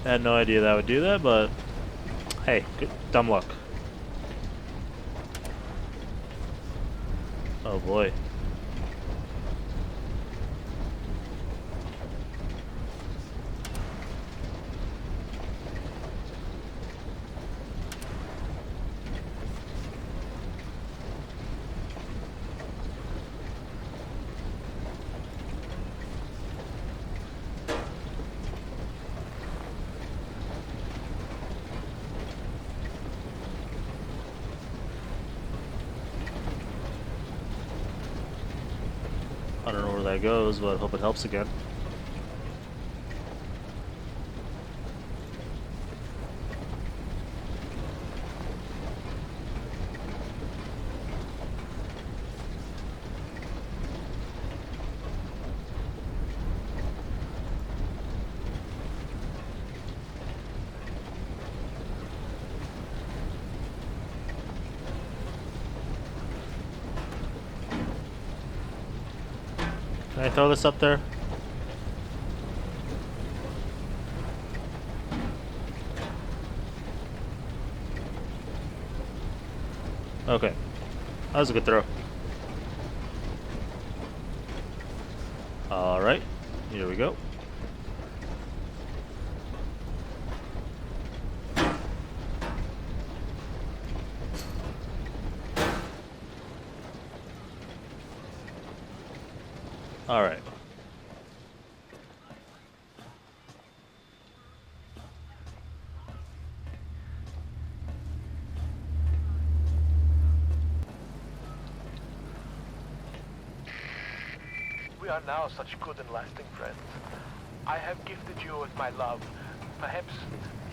I had no idea that would do that, but hey, good, dumb luck. Oh boy. I don't know where that goes, but I hope it helps again. Can I throw this up there? Okay. That was a good throw. Alright. Here we go. Alright. We are now such good and lasting friends. I have gifted you with my love. Perhaps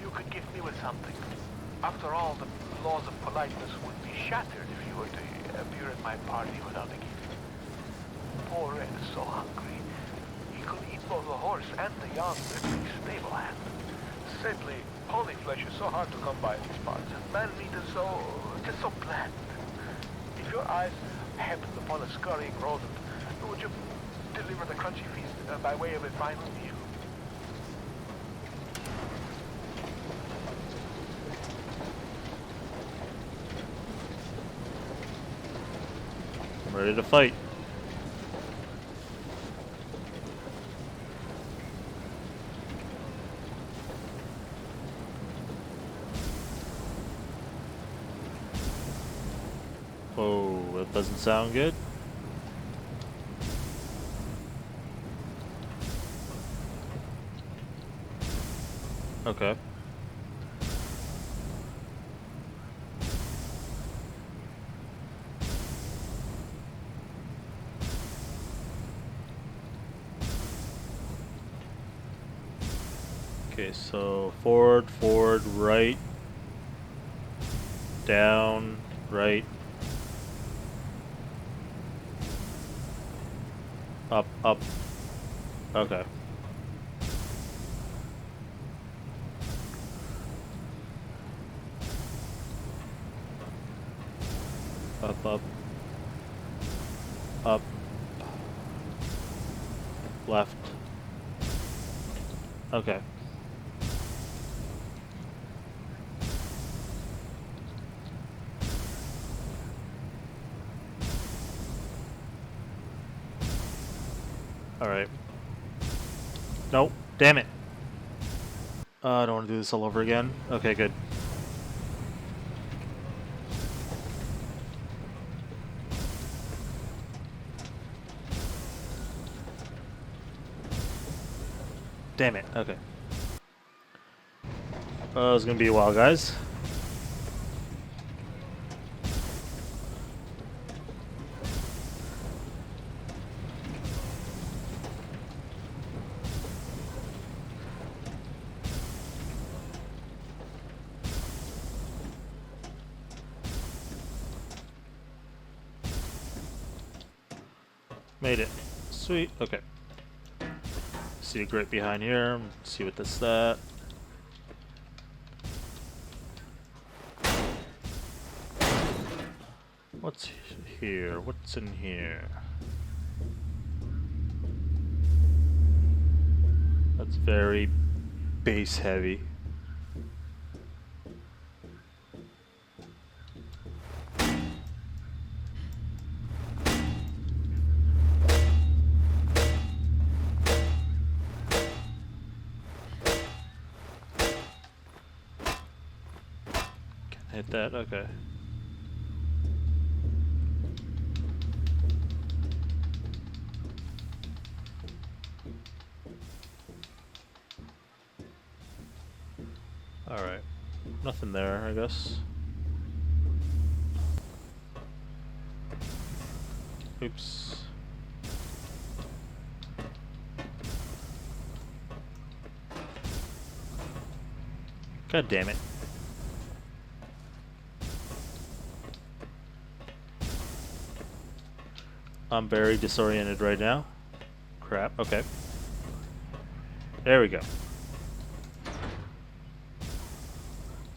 you could gift me with something. After all, the laws of politeness would be shattered if you were to appear at my party without a gift. Poor Red is so hungry. He could eat both the horse and the young with the stable hand. Sadly, pony flesh is so hard to come by in these parts. Man meat is just so bland. If your eyes happened upon a scurrying rodent, would you deliver the crunchy feast by way of a final meal? I'm ready to fight. Oh, that doesn't sound good. Okay. Okay, so forward, forward, right, down, right, up, up. Okay. Up, up, up, left. Okay. Alright. Nope. Damn it. I don't want to do this all over again. Okay, good. Damn it. Okay. It's gonna be a while, guys. Made it. Sweet. Okay. See a grate behind here. See what this that. What's here? What's in here? That's very base heavy. Can't hit that, okay. Alright. Nothing there, I guess. Oops. God damn it. I'm very disoriented right now. Crap, okay. There we go.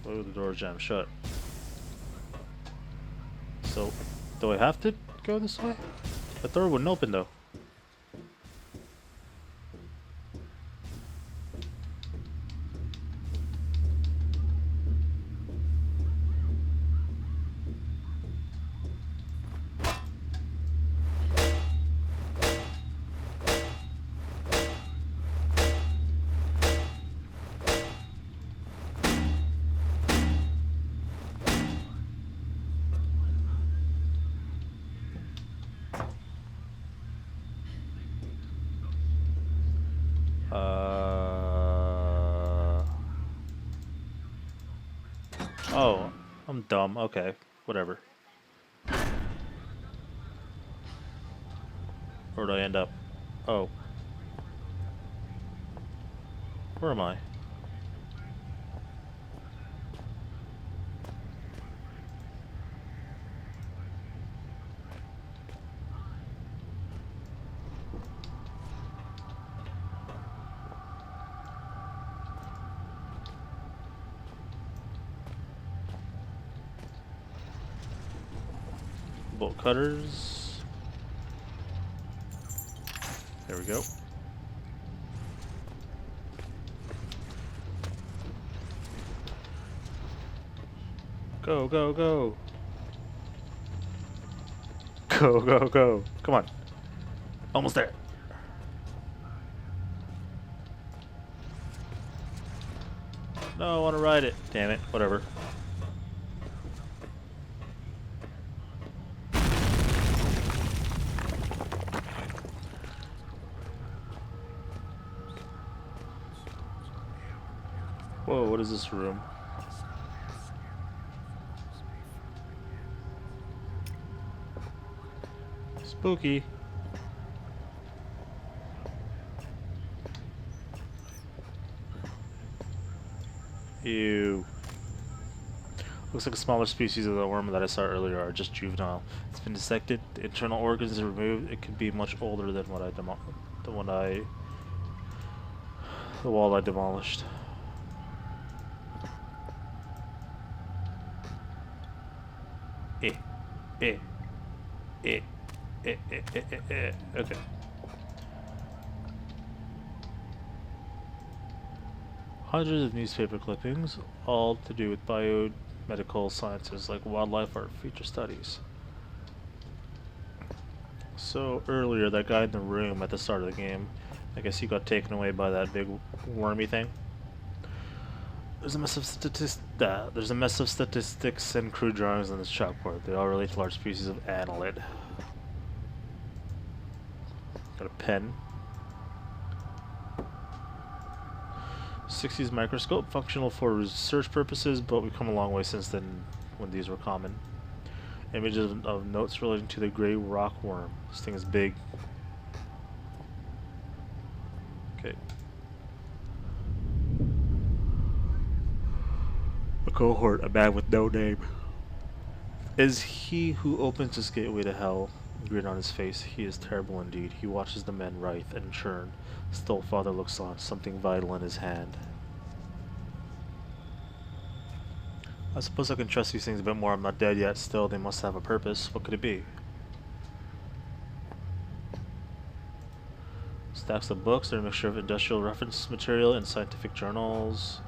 Oh, the door jammed shut. So, do I have to go this way? The door wouldn't open though. Oh, I'm dumb. Okay, whatever. Where do I end up? Oh. Where am I? Bolt cutters. There we go. Go, go, go. Go, go, go. Come on. Almost there. No, I want to ride it. Damn it. Whatever. Whoa, what is this room? Spooky. Ew. Looks like a smaller species of the worm that I saw earlier are just juvenile. It's been dissected, the internal organs are removed. It could be much older than what the wall I demolished. Okay. Hundreds of newspaper clippings, all to do with biomedical sciences like wildlife or future studies. So earlier, that guy in the room at the start of the game, I guess he got taken away by that big wormy thing. There's a mess of statistics and crude drawings on this chalkboard. They all relate to large species of annelid. Got a pen. 60s microscope, functional for research purposes, but we've come a long way since then when these were common. Images of notes relating to the gray rock worm. This thing is big. Okay. A cohort, a man with no name. Is he who opens this gateway to hell? Grin on his face. He is terrible indeed. He watches the men writhe and churn. Still, father looks on, something vital in his hand. I suppose I can trust these things a bit more. I'm not dead yet. Still, they must have a purpose. What could it be? Stacks of books are a mixture of industrial reference material and scientific journals.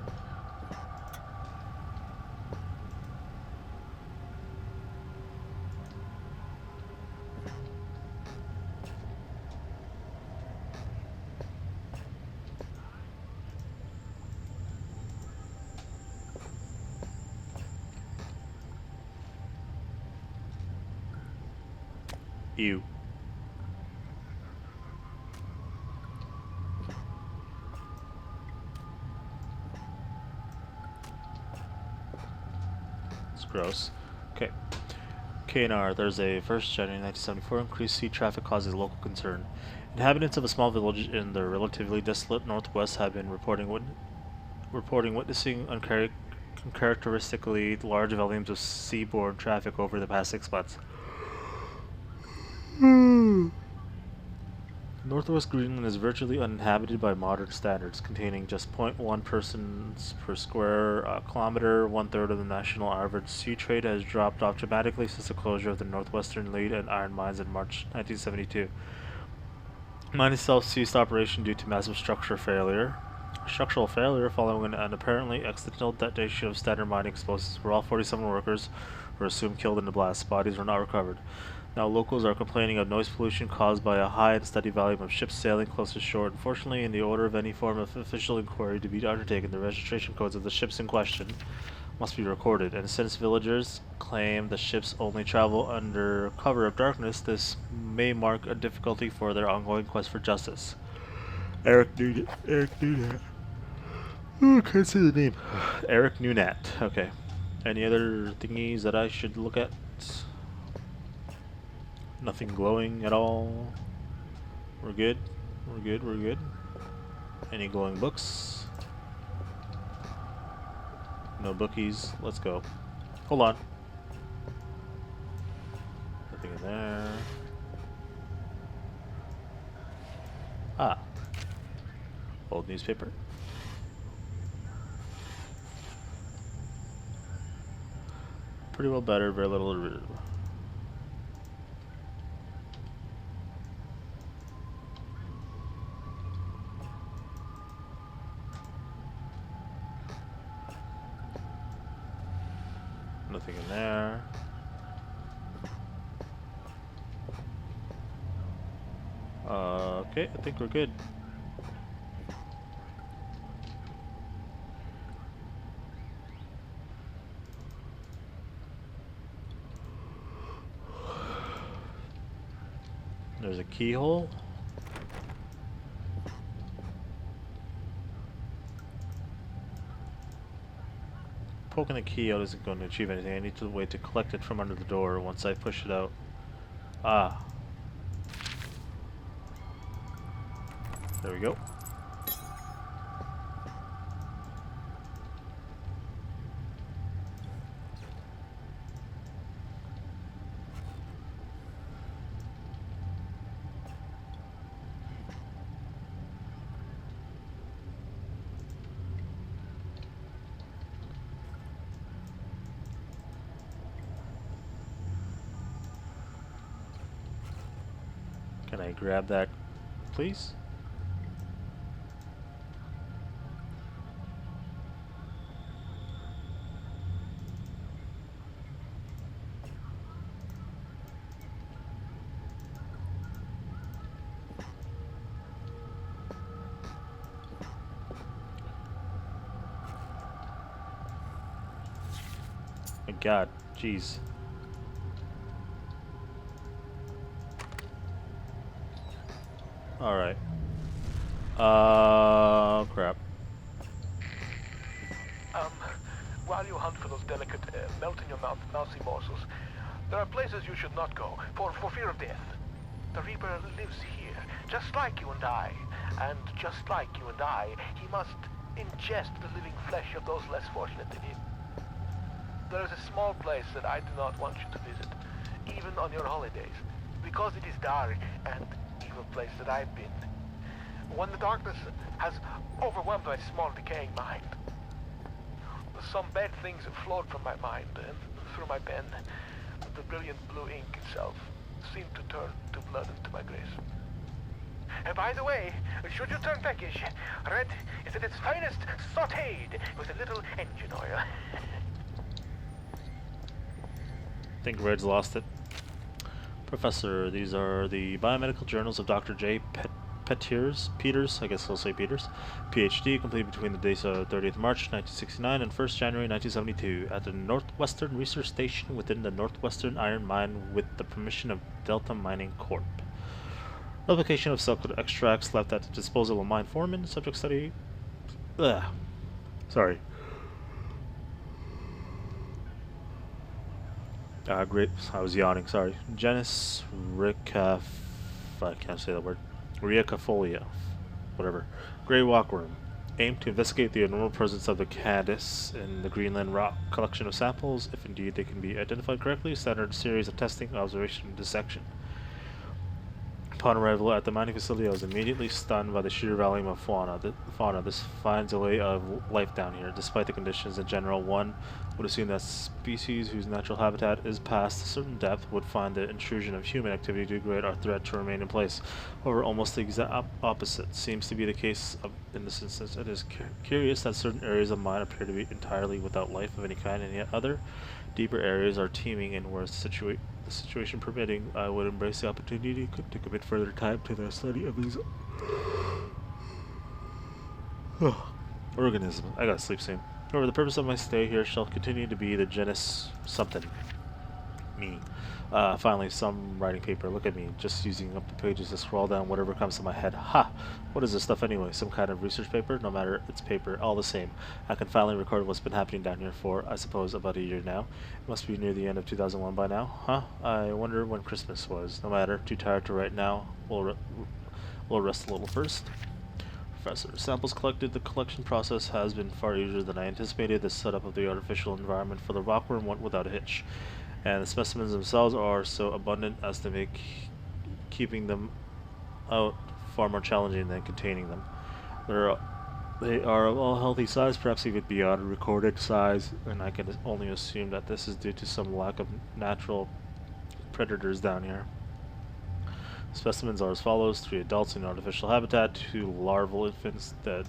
Ew. It's gross. Okay. KNR, Thursday, 1st January 1974. Increased sea traffic causes local concern. Inhabitants of a small village in the relatively desolate northwest have been reporting witnessing uncharacteristically large volumes of seaborne traffic over the past 6 months. Northwest Greenland is virtually uninhabited by modern standards, containing just zero point 0.1 persons per square kilometer, one-third of the national average. Sea trade has dropped off dramatically since the closure of the Northwestern lead and iron mines in March 1972. Mine itself ceased operation due to massive structural failure following an apparently accidental detonation of standard mining explosives, where all 47 workers were assumed killed in the blast. Bodies were not recovered. Now locals are complaining of noise pollution caused by a high and steady volume of ships sailing close to shore. Unfortunately, in the order of any form of official inquiry to be undertaken, the registration codes of the ships in question must be recorded, and since villagers claim the ships only travel under cover of darkness, this may mark a difficulty for their ongoing quest for justice. Eric Nunat. Oh, can't say the name. Eric Nunat. Okay. Any other thingies that I should look at? Nothing glowing at all. We're good. We're good. We're good. Any glowing books? No bookies. Let's go. Hold on. Nothing in there. Ah. Old newspaper. Pretty well better, very little to read. Nothing in there. Okay, I think we're good. There's a keyhole. Poking the key out isn't going to achieve anything. I need to wait to collect it from under the door once I push it out. Ah. There we go. Can I grab that, please? My God, jeez. Alright. Crap. While you hunt for those delicate, melt-in-your-mouth mousy morsels, there are places you should not go, for fear of death. The Reaper lives here, just like you and I. And just like you and I, he must ingest the living flesh of those less fortunate than him. There is a small place that I do not want you to visit, even on your holidays, because it is dark and evil place that I've been. When the darkness has overwhelmed my small decaying mind, some bad things have flowed from my mind and through my pen. The brilliant blue ink itself seemed to turn to blood into my grace. And by the way, should you turn peckish, red is at its finest sautéed with a little engine oil. I think Red's lost it. Professor, these are the biomedical journals of Dr. J. Peters, I guess I'll say Peters, PhD, completed between the dates of 30th March 1969 and 1st January 1972 at the Northwestern Research Station within the Northwestern Iron Mine with the permission of Delta Mining Corp. Replication of cell extracts left at the disposal of mine foreman, subject study. Ugh. Sorry. Great. I was yawning, sorry. Genus I can't say that word. Rhiacofolia. Whatever. Grey walkworm. Aim to investigate the abnormal presence of the caddis in the Greenland rock. Collection of samples, if indeed they can be identified correctly. Standard series of testing, observation, and dissection. Upon arrival at the mining facility, I was immediately stunned by the sheer volume of fauna. This finds a way of life down here. Despite the conditions in general, one would assume that species whose natural habitat is past a certain depth would find the intrusion of human activity to degrade our threat to remain in place. However, almost the exact opposite seems to be the case in this instance. It is curious that certain areas of mine appear to be entirely without life of any kind, and yet other deeper areas are teeming, and where the situation permitting, I would embrace the opportunity to commit further time to the study of these organisms. I gotta sleep soon. However, the purpose of my stay here shall continue to be the genus something. Me. Finally, some writing paper. Look at me, just using up the pages to scroll down whatever comes to my head. Ha! What is this stuff anyway? Some kind of research paper? No matter, it's paper, all the same. I can finally record what's been happening down here for, I suppose, about a year now. It must be near the end of 2001 by now. Huh? I wonder when Christmas was. No matter, too tired to write now. We'll rest a little first. Professor, samples collected. The collection process has been far easier than I anticipated. The setup of the artificial environment for the rockworm went without a hitch, and the specimens themselves are so abundant as to make keeping them out far more challenging than containing them. They are of all healthy size, perhaps even beyond recorded size, and I can only assume that this is due to some lack of natural predators down here. Specimens are as follows: 3 adults in artificial habitat, 2 larval infants dead.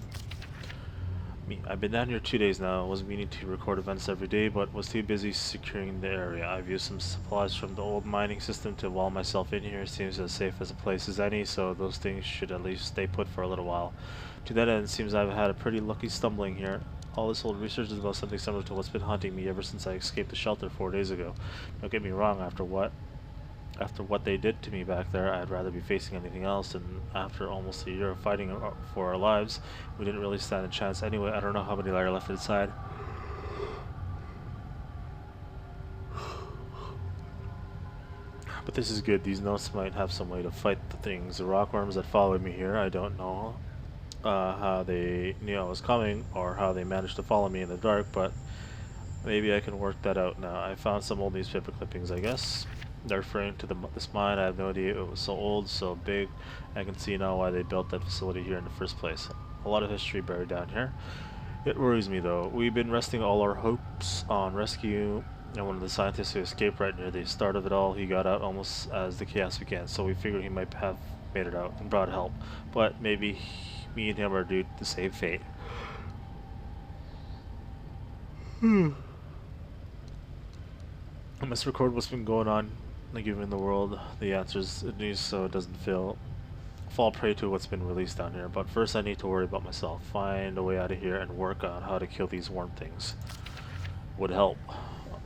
I've been down here 2 days now. I was meaning to record events every day, but was too busy securing the area. I've used some supplies from the old mining system to wall myself in here. It seems as safe as a place as any, so those things should at least stay put for a little while. To that end, it seems I've had a pretty lucky stumbling here. All this old research is about something similar to what's been haunting me ever since I escaped the shelter 4 days ago. Don't get me wrong, after what they did to me back there, I'd rather be facing anything else, and after almost a year of fighting for our lives, we didn't really stand a chance anyway. I don't know how many are left inside. But this is good. These notes might have some way to fight the things. The rockworms that followed me here, I don't know how they knew I was coming, or how they managed to follow me in the dark, but maybe I can work that out now. I found some old newspaper clippings, I guess. They're referring to this mine. I have no idea it was so old, so big. I can see now why they built that facility here in the first place. A lot of history buried down here. It worries me though. We've been resting all our hopes on rescue, and one of the scientists who escaped right near the start of it all, he got out almost as the chaos began, so we figured he might have made it out and brought help. But maybe me and him are due to the same fate. I must record what's been going on, given the world the answers it needs, so it doesn't fall prey to what's been released down here. But first I need to worry about myself, find a way out of here, and work on how to kill these worm things. Would help.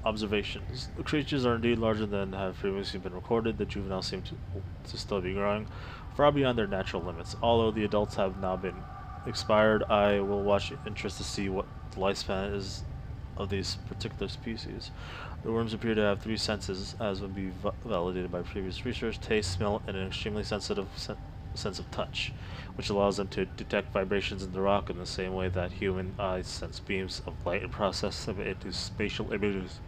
Observations. The creatures are indeed larger than have previously been recorded. The juveniles seem to still be growing far beyond their natural limits. Although the adults have now been expired, I will watch with interest to see what the lifespan is of these particular species. The worms appear to have 3 senses, as would be validated by previous research: taste, smell, and an extremely sensitive sense of touch, which allows them to detect vibrations in the rock in the same way that human eyes sense beams of light and process them into spatial images.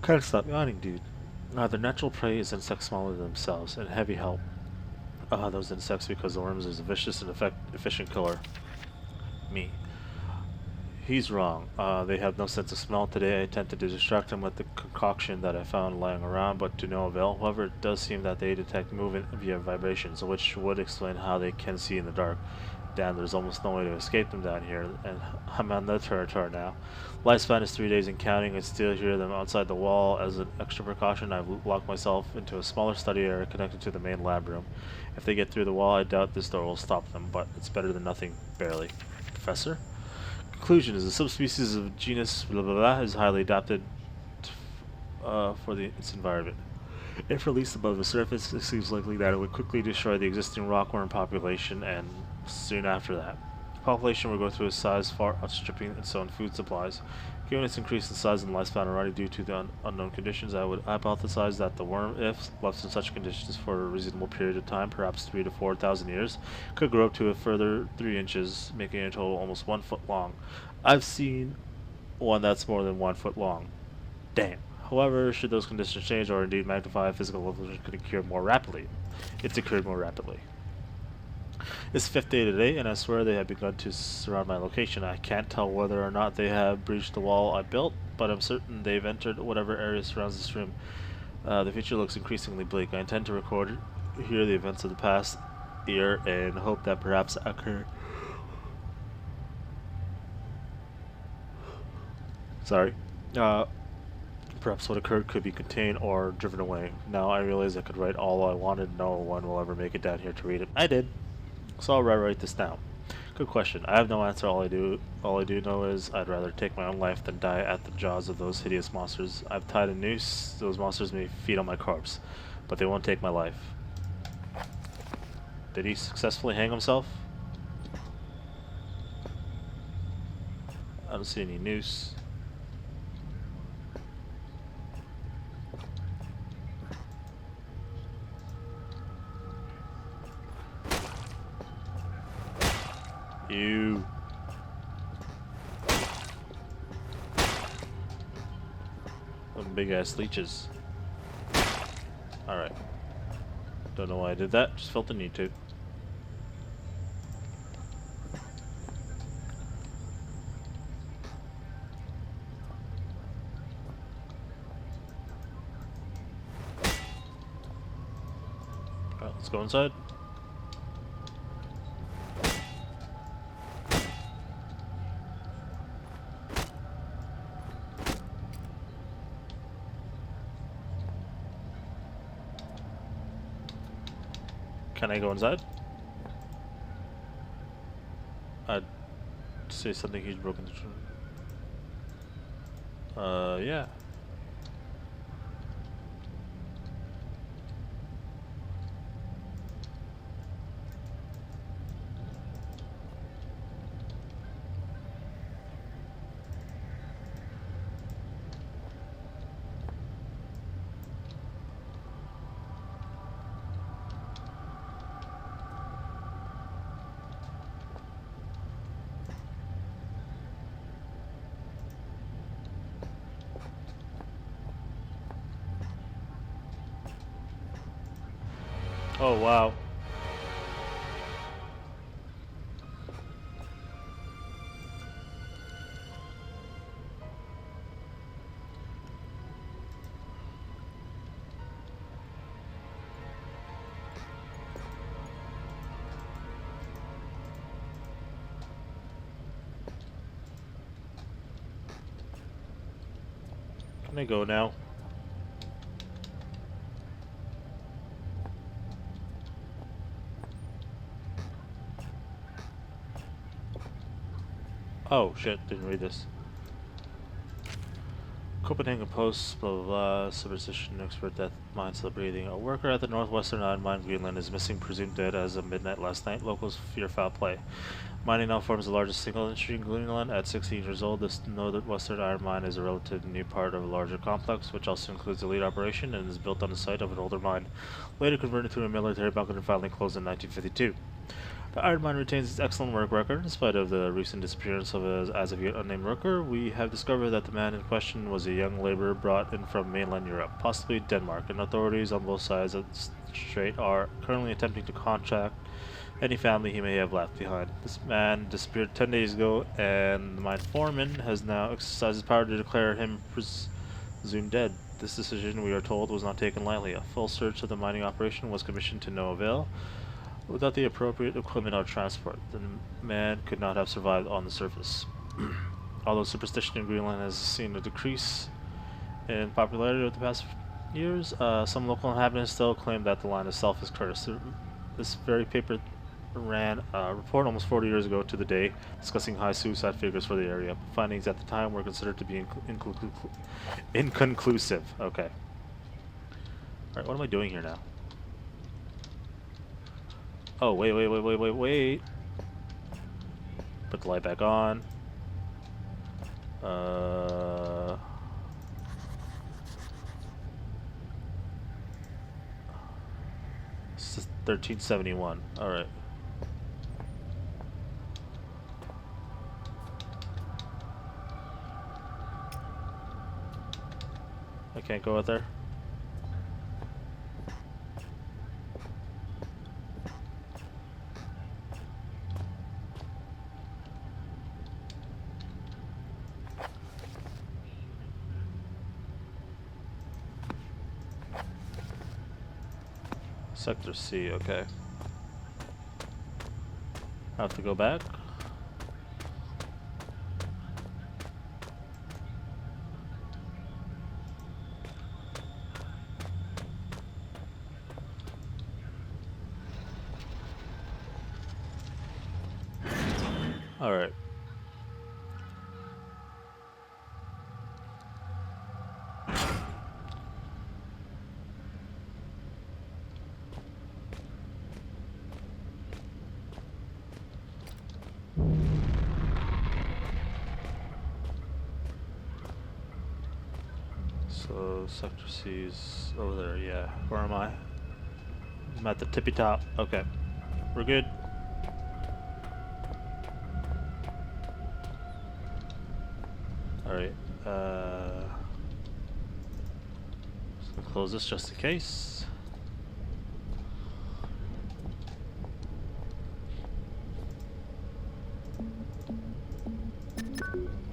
Can't stop yawning, dude. Their natural prey is insects smaller than themselves, and heavy help. Those insects, because the worms is a vicious and efficient killer. Me. He's wrong. They have no sense of smell today. I attempted to distract them with the concoction that I found lying around, but to no avail. However, it does seem that they detect movement via vibrations, which would explain how they can see in the dark. Damn, there's almost no way to escape them down here, and I'm on their territory now. Lifespan is 3 days and counting. I still hear them outside the wall. As an extra precaution, I've locked myself into a smaller study area connected to the main lab room. If they get through the wall, I doubt this door will stop them, but it's better than nothing, barely. Professor? Conclusion is a subspecies of genus blah blah blah is highly adapted for its environment. If released above the surface, it seems likely that it would quickly destroy the existing rockworm population, and soon after that, the population will go through a size far outstripping its own food supplies. Given its increase in size and lifespan already due to the unknown conditions, I would hypothesize that the worm, if left in such conditions for a reasonable period of time, perhaps 3 to 4,000 years, could grow up to a further 3 inches, making it a total almost 1 foot long. I've seen one that's more than 1 foot long. Damn. However, should those conditions change or indeed magnify, physical evolution could occur more rapidly. It's occurred more rapidly. It's 5th day today, and I swear they have begun to surround my location. I can't tell whether or not they have breached the wall I built, but I'm certain they've entered whatever area surrounds this room. The future looks increasingly bleak. I intend to record here the events of the past year and hope that perhaps occur. Sorry. Perhaps what occurred could be contained or driven away. Now I realize I could write all I wanted. No one will ever make it down here to read it. I did. So I'll write this down. Good question. I have no answer. All I do know is I'd rather take my own life than die at the jaws of those hideous monsters. I've tied a noose. Those monsters may feed on my corpse, but they won't take my life. Did he successfully hang himself? I don't see any noose. You. Some big ass leeches. Alright. Don't know why I did that, just felt the need to. Alright, let's go inside. Can I go inside? I'd say something huge broken through. Yeah. Oh, wow. Can I go now? Oh shit, didn't read this. Copenhagen Post, blah blah blah, superstition expert, death mine still breathing. A worker at the northwestern iron mine, Greenland, is missing, presumed dead as of midnight last night. Locals fear foul play. Mining now forms the largest single industry in Greenland. At 16 years old, this northwestern iron mine is a relatively new part of a larger complex, which also includes the lead operation and is built on the site of an older mine, later converted to a military bunker and finally closed in 1952. The iron mine retains its excellent work record. In spite of the recent disappearance of a as of yet unnamed worker, we have discovered that the man in question was a young laborer brought in from mainland Europe, possibly Denmark, and authorities on both sides of the strait are currently attempting to contact any family he may have left behind. This man disappeared 10 days ago, and the mine foreman has now exercised his power to declare him presumed dead. This decision, we are told, was not taken lightly. A full search of the mining operation was commissioned to no avail. Without the appropriate equipment or transport, the man could not have survived on the surface. Although superstition in Greenland has seen a decrease in popularity over the past years, some local inhabitants still claim that the line itself is cursed. This very paper ran a report almost 40 years ago to the day discussing high suicide figures for the area. Findings at the time were considered to be inconclusive. Okay. Alright, what am I doing here now? Oh, wait. Put the light back on. This is 1371. Alright. I can't go out there. Sector C, okay. I have to go back. Alright. So sector C is over there, yeah. Where am I? I'm at the tippy top. Okay. We're good. Alright. Just gonna close this just in case.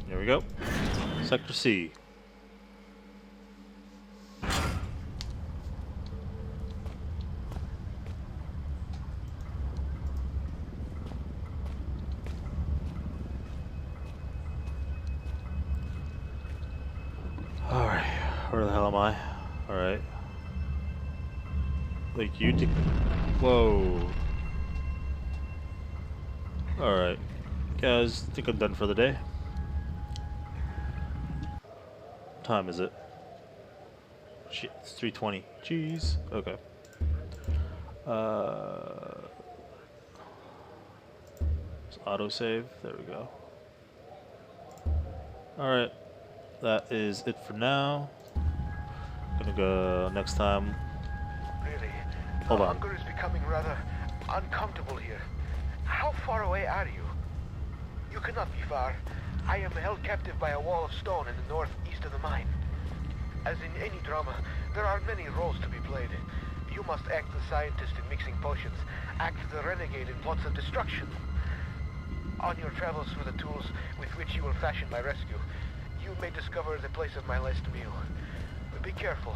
There we go. Sector C. Alright, where the hell am I? Alright. Like you take. Whoa. Alright. Guys, I think I'm done for the day. What time is it? Shit, it's 3:20. Jeez. Okay. Autosave. There we go. Alright. That is it for now. Gonna go next time. Really? Hold the on. hunger is becoming rather uncomfortable here. How far away are you? You cannot be far. I am held captive by a wall of stone in the northeast of the mine. As in any drama, there are many roles to be played. You must act the scientist in mixing potions, act the renegade in plots of destruction. On your travels for the tools with which you will fashion my rescue, you may discover the place of my last meal. Be careful.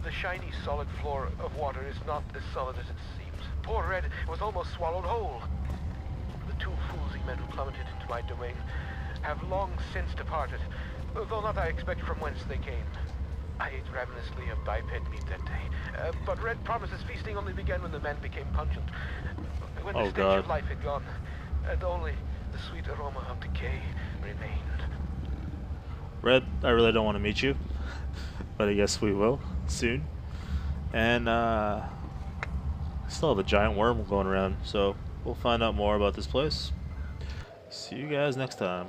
The shiny, solid floor of water is not as solid as it seems. Poor Red was almost swallowed whole. The two foolsy men who plummeted into my domain have long since departed, though not I expect from whence they came. I ate ravenously of biped meat that day, but Red promises feasting only began when the man became pungent, when the stench of life had gone, and only the sweet aroma of decay remained. Red, I really don't want to meet you, but I guess we will soon. And still have a giant worm going around, so we'll find out more about this place. See you guys next time.